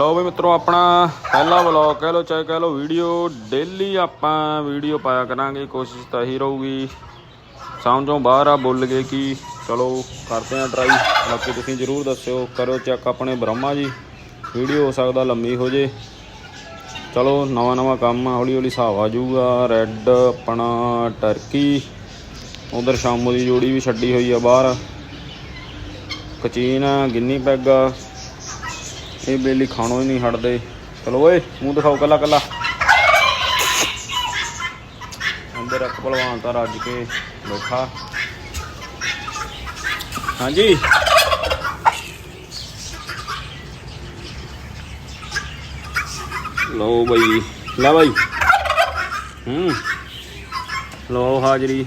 लो भी मित्रों अपना पहला व्लॉग कह लो चाहे कह लो वीडियो डेली आप वीडियो पाया करांगे। कोशिश तो यही रहूगी समझो बाहर आ बोल गए कि चलो करते हैं ट्राई। बाकी तुसीं जरूर दस्यो करो चैक अपने ब्रह्मा जी वीडियो हो सकता लंबी हो जे। चलो नवा नवा काम हौली हौली हिसाब आ जाऊगा। रैड अपना टर्की उधर शामू की जोड़ी भी छड्डी हुई है बाहर। कचीन गिन्नी पैग ये बेली खाणों ही नहीं हटते। चलो ओए मूँह दिखाओ कला कला। अंदर एक भलवान तो रज के बैठा। हाँ जी लो बई ला बई लो हाजरी।